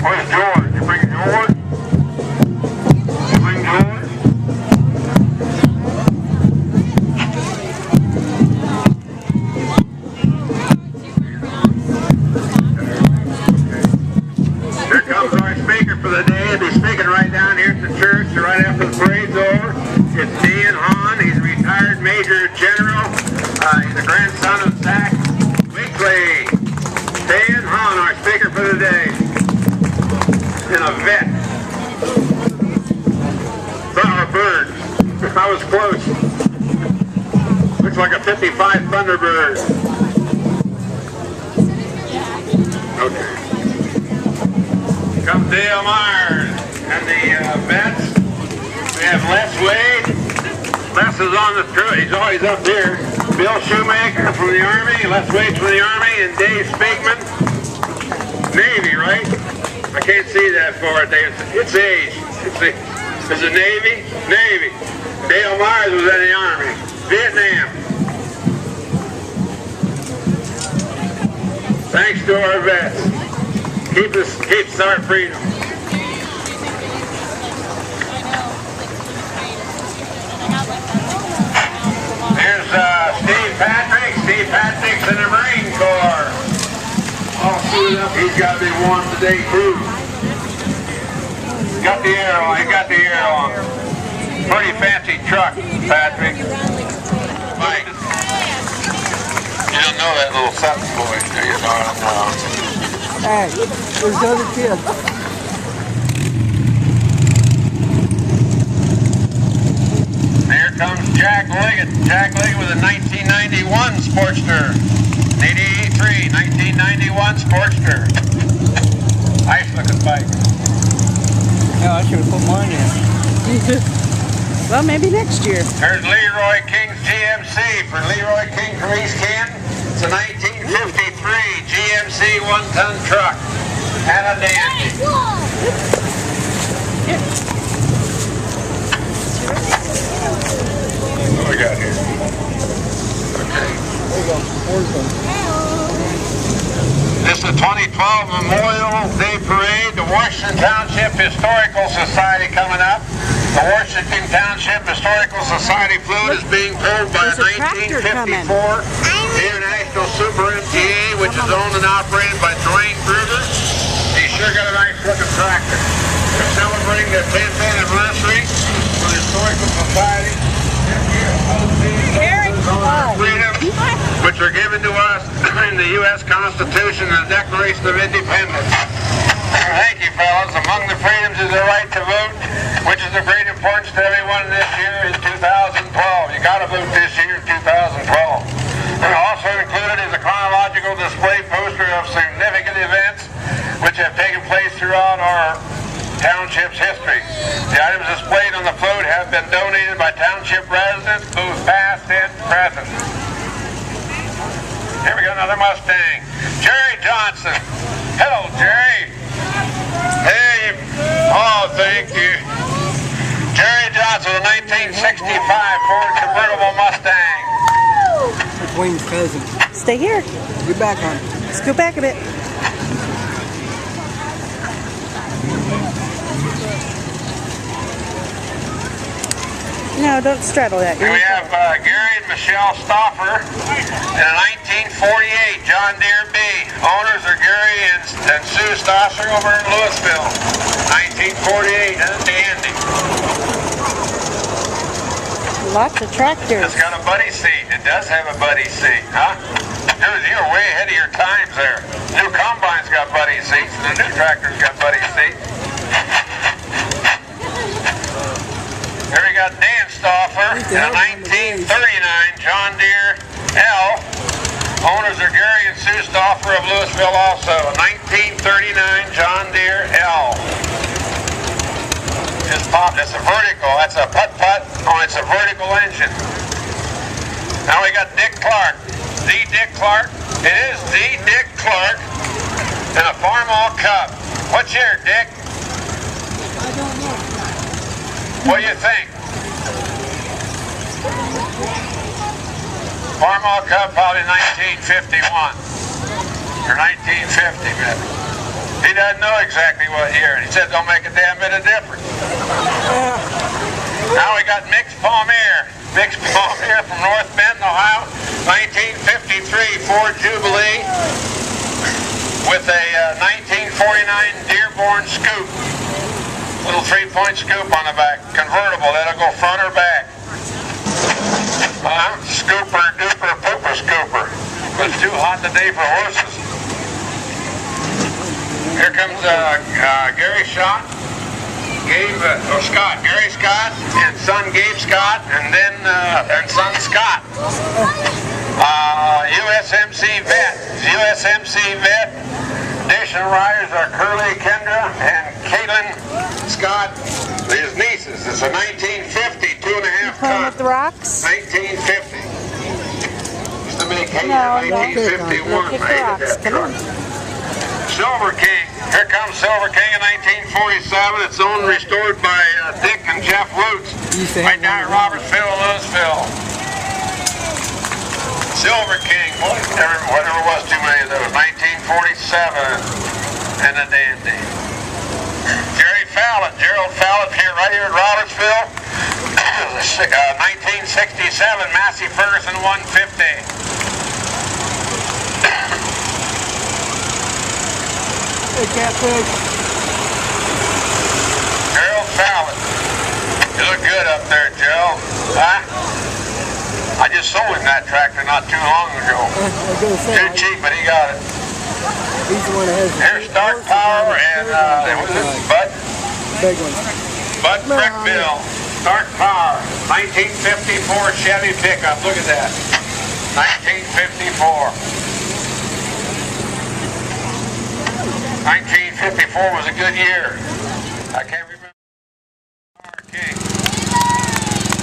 Where's George? You bring George? You bring George? Here comes our speaker for the day. He'll be speaking right down here at the church, right after the parade's over. It's Dan Hahn. He's a retired Major General. He's the grandson of Zach Weekly. Dan Hahn, our speaker for the day. And a vet. Flower bird. I was close. Looks like a 55 Thunderbird. Okay. Comes Dale Myers and the vets. We have Les Wade. Les is on the crew. He's always up here. Bill Shoemaker from the Army. Les Wade's from the Army. And Dave Speakman. Navy, right? I can't see that far. It's age. Is it Navy? Navy. Dale Myers was in the Army. Vietnam. Thanks to our vets. Keeps our freedom. Here's Steve Patrick. Steve Patrick's in the Marine Corps. All suited up. He's got to be warm today too. Got the air on. He got the air on. Pretty fancy truck, Patrick. Mike. You don't know that little Sutton boy, do you? No. Hey, there's the other kid. Here comes Jack Liggett. Jack Liggett with a 1991 Sportster. 83, 1991 Sportster. Nice looking bike. Oh, I should have put mine in. Well, maybe next year. There's Leroy King's GMC for Leroy King from East Ken. It's a 1953 GMC one-ton truck. And a dandy. What do we got here? Okay. There you go. This is the 2012 Memorial Day Parade. The Washington Township Historical Society coming up. The Washington Township Historical Society float is being pulled by a 1954 International Super MTA, which is owned and operated by Dwayne Kruger. He's sure got a nice looking tractor. They're celebrating their 10th anniversary for the Historical Society. Freedoms, which are given to us in the U.S. Constitution and the Declaration of Independence. Thank you, fellas. Among the freedoms is the right to vote, which is of great importance to everyone this year in 2012. You got to vote this year in 2012. And also included is a chronological display poster of significant events which have taken place throughout our township's history. The items displayed on the float have been donated by township residents, both past and present. Here we go, another Mustang. Jerry Johnson. Hello, Jerry. Hey. Oh, thank you. Jerry Johnson, a 1965 Ford convertible Mustang. That's Wayne's cousin. Stay here. Get back on. Let's go back a bit. No, don't straddle that. Here we have Gary and Michelle Stauffer in a 1948 John Deere B. Owners are Gary and Sue Stauffer over in Louisville. 1948, and a dandy. Lots of tractors. It's got a buddy seat. It does have a buddy seat, huh? Dude, you're way ahead of your times there. New combine's got buddy seats, and the new tractor's got buddy seats. Here we got Dan Stauffer in a 1939 John Deere L. Owners are Gary and Sue Stauffer of Louisville also. A 1939 John Deere L. Just popped. It's a vertical. That's a putt-putt. Oh, it's a vertical engine. Now we got Dick Clark. The Dick Clark. It is the Dick Clark in a Farmall Cup. What's your Dick? I don't know. What do you think? Farmall Cup, probably 1951. Or 1950, maybe. He doesn't know exactly what year. He said don't make a damn bit of difference. Now we got mixed Palmier. Mixed Palmier from North Bend, Ohio, 1953 Ford Jubilee with a 1949 Dearborn scoop. Little 3-point scoop on the back. Convertible, that'll go front or back. Scooper, duper, pooper, scooper. It was too hot today for horses. Here comes Gary Scott, Gary Scott, and son Gabe Scott, and then and son Scott. USMC vet. Additional riders are Curly Kendra and Caitlin Scott, his nieces. It's a 1950 2.5 Playing ton. with the rocks? 1950. Used to make hay No, in don't 1951. kick the I hated rocks. that Come truck. on. Silver King. Here comes Silver King in 1947. It's owned and restored by Dick and Jeff Lutz. Right down at Robertsville, Louisville. Silver King. Whatever was too many of those. 1947. And a dandy. Gerald Fallon here, right here at Robertsville. 1967 Massey Ferguson 150. Hey, catfish. Gerald Fallon. You look good up there, Joe. Huh? I just sold him that tractor not too long ago. I was gonna say, Too cheap, but he got it. he's the one that has the Here's Stark Power and what was it? big one. Bud Brickville. Stark Power. 1954 Chevy pickup. Look at that. 1954. 1954 was a good year. I can't remember. Power King.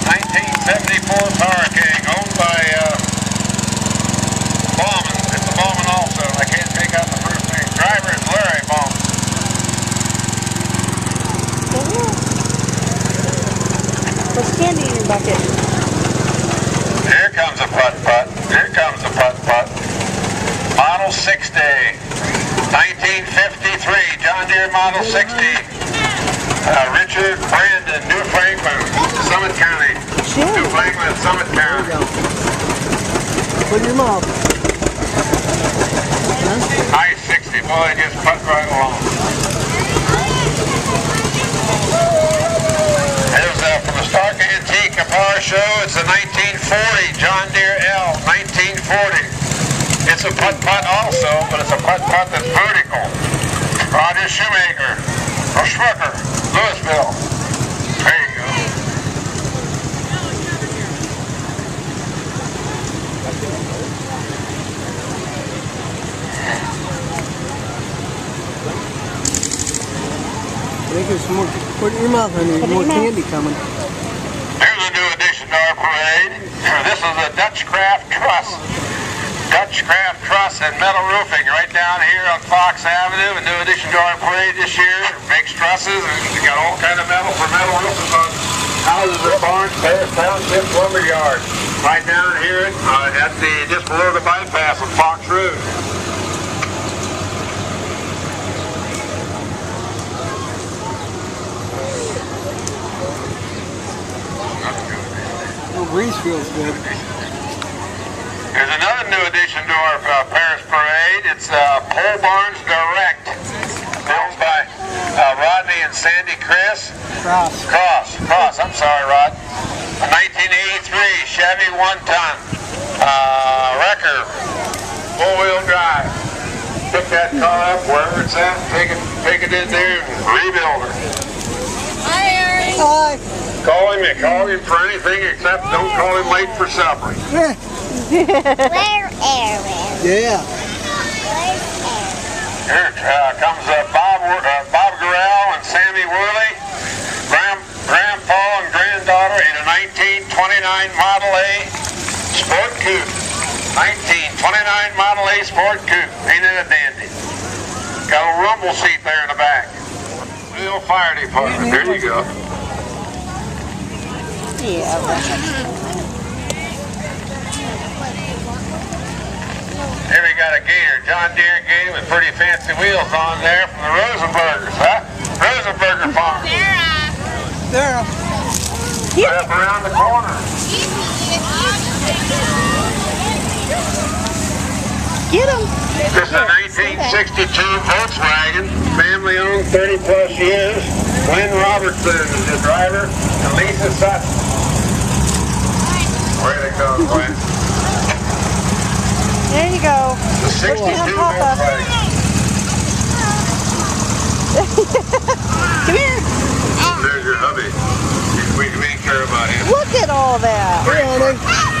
1974 Power King, owned by Bauman. It's a Bauman also. I can't make out the first name. Driver is Larry Bauman. What's candy in your bucket? Here comes a putt-putt. Here comes a putt-putt. Model 60. 1953 John Deere Model 60. Richard Brandon, New Franklin, Summit County. New Franklin, Summit County. Put in your mouth. I-60, boy, just putt right along. There's from the Stark Antique Power Show. It's a 1940 John Deere L, 1940. It's a putt-putt also, but it's a putt-putt that's vertical. Roger Shoemaker, or Schmucker, Louisville. There you go. I think there's more. Put it in your mouth, honey. There's more candy coming. Here's a new addition to our parade. This is a Dutch Craft Truss. Dutch Craft Truss and metal roofing right down here on Fox Avenue. A new addition to our parade this year. Makes trusses and we got all kind of metal for metal roofing on houses or barns, Paris Township, lumber yard. Right down here at just below the bypass of Fox Road. Oh, breeze feels good. There's another new addition to our Paris Parade. It's Pole Barns Direct, built by Rodney and Sandy Chris. Cross. I'm sorry, Rod. A 1983 Chevy 1-ton wrecker, four-wheel drive. Pick that car up wherever it's at, take it in there and rebuild her. Hi, Eric. Hi. Call him for anything except don't call him late for supper. Yeah. Where Aaron? Yeah. Where's Aaron? Here comes Bob Gurrell and Sammy Worley, grandpa and granddaughter in a 1929 Model A Sport Coupe. 1929 Model A Sport Coupe. Ain't it a dandy? Got a rumble seat there in the back. Louisville Fire Department. There you go. Yeah. Here we got a gator, John Deere gator with pretty fancy wheels on there from the Rosenbergers, huh? Rosenberger farm. There. Right up around the corner. Get him. This is a 1962 Volkswagen, family owned, 30 plus years. Glenn Robertson is the driver, and Lisa Sutton. Way to go, Glenn. There you go. The 62 Papa. Volkswagen. Come here. There's your hubby. We care about him. Look at all that. Great.